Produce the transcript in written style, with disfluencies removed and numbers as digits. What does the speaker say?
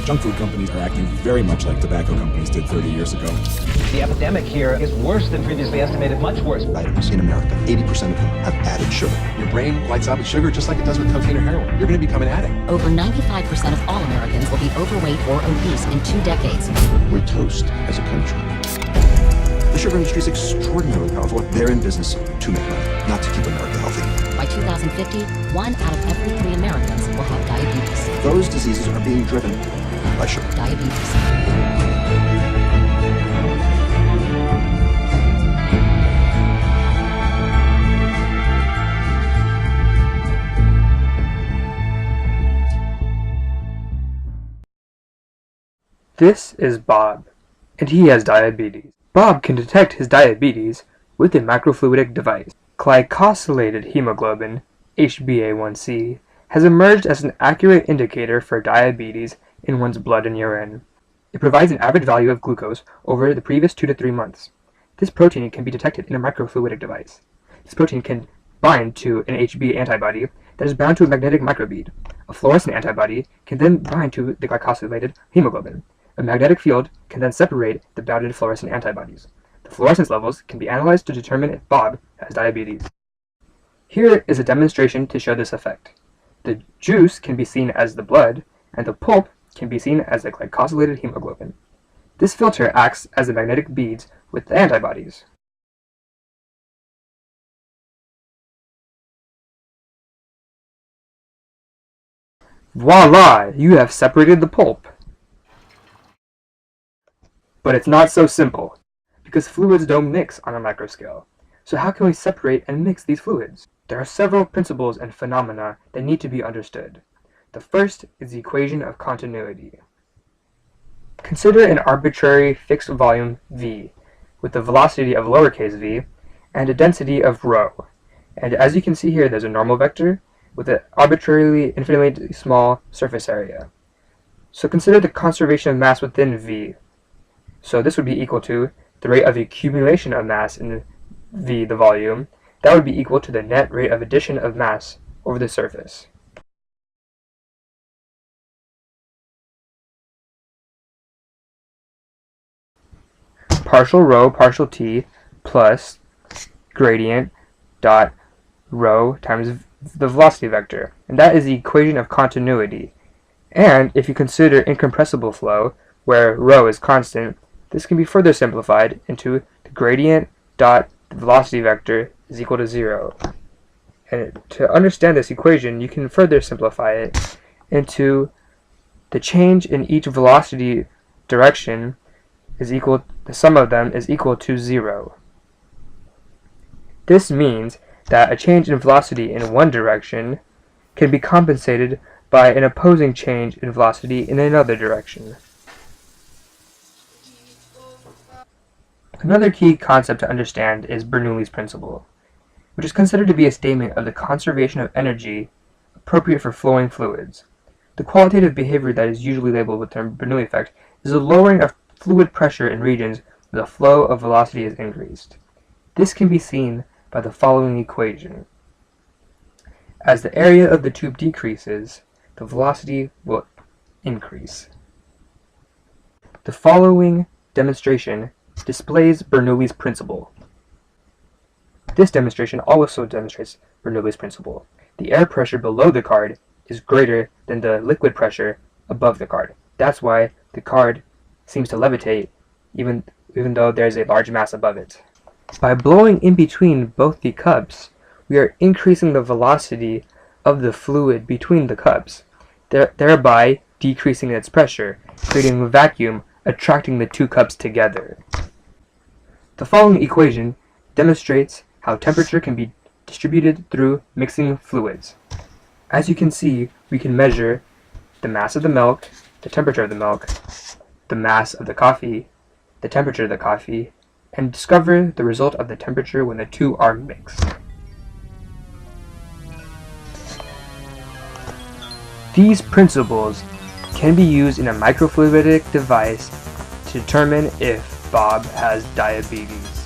Junk food companies are acting very much like tobacco companies did 30 years ago. The epidemic here is worse than previously estimated, much worse. Items in America, 80% of them have added sugar. Your brain lights up with sugar just like it does with cocaine or heroin. You're going to become an addict. Over 95% of all Americans will be overweight or obese in 2 decades. We're toast as a country. The sugar industry is extraordinarily powerful. They're in business to make money, not to keep America healthy. By 2050, 1 out of every 3 Americans will have diabetes. Those diseases are being driven by sugar. Diabetes. This is Bob, and he has diabetes. Bob can detect his diabetes with a microfluidic device. Glycosylated hemoglobin, HbA1c, has emerged as an accurate indicator for diabetes in one's blood and urine. It provides an average value of glucose over the previous 2 to 3 months. This protein can be detected in a microfluidic device. This protein can bind to an Hb antibody that is bound to a magnetic microbead. A fluorescent antibody can then bind to the glycosylated hemoglobin. A magnetic field can then separate the bounded fluorescent antibodies. The fluorescence levels can be analyzed to determine if Bob has diabetes. Here is a demonstration to show this effect. The juice can be seen as the blood, and the pulp can be seen as the glycosylated hemoglobin. This filter acts as the magnetic beads with the antibodies. Voila! You have separated the pulp. But it's not so simple, because fluids don't mix on a microscale. So how can we separate and mix these fluids? There are several principles and phenomena that need to be understood. The first is the equation of continuity. Consider an arbitrary fixed volume V, with a velocity of lowercase v, and a density of rho. And as you can see here, there's a normal vector with an arbitrarily infinitely small surface area. So consider the conservation of mass within V. So this would be equal to the rate of accumulation of mass in V, the volume. That would be equal to the net rate of addition of mass over the surface. Partial rho partial t plus gradient dot rho times the velocity vector. And that is the equation of continuity. And if you consider incompressible flow, where rho is constant, this can be further simplified into the gradient dot the velocity vector is equal to 0. And to understand this equation, you can further simplify it into the change in each velocity direction is equal, the sum of them is equal to 0. This means that a change in velocity in one direction can be compensated by an opposing change in velocity in another direction. Another key concept to understand is Bernoulli's principle, which is considered to be a statement of the conservation of energy appropriate for flowing fluids. The qualitative behavior that is usually labeled with the Bernoulli effect is a lowering of fluid pressure in regions where the flow of velocity is increased. This can be seen by the following equation. As the area of the tube decreases, the velocity will increase. The following demonstration displays Bernoulli's principle. This demonstration also demonstrates Bernoulli's principle. The air pressure below the card is greater than the liquid pressure above the card. That's why the card seems to levitate even though there's a large mass above it. By blowing in between both the cups, we are increasing the velocity of the fluid between the cups, thereby decreasing its pressure, creating a vacuum, attracting the two cups together. The following equation demonstrates how temperature can be distributed through mixing fluids. As you can see, we can measure the mass of the milk, the temperature of the milk, the mass of the coffee, the temperature of the coffee, and discover the result of the temperature when the two are mixed. These principles can be used in a microfluidic device to determine if Bob has diabetes.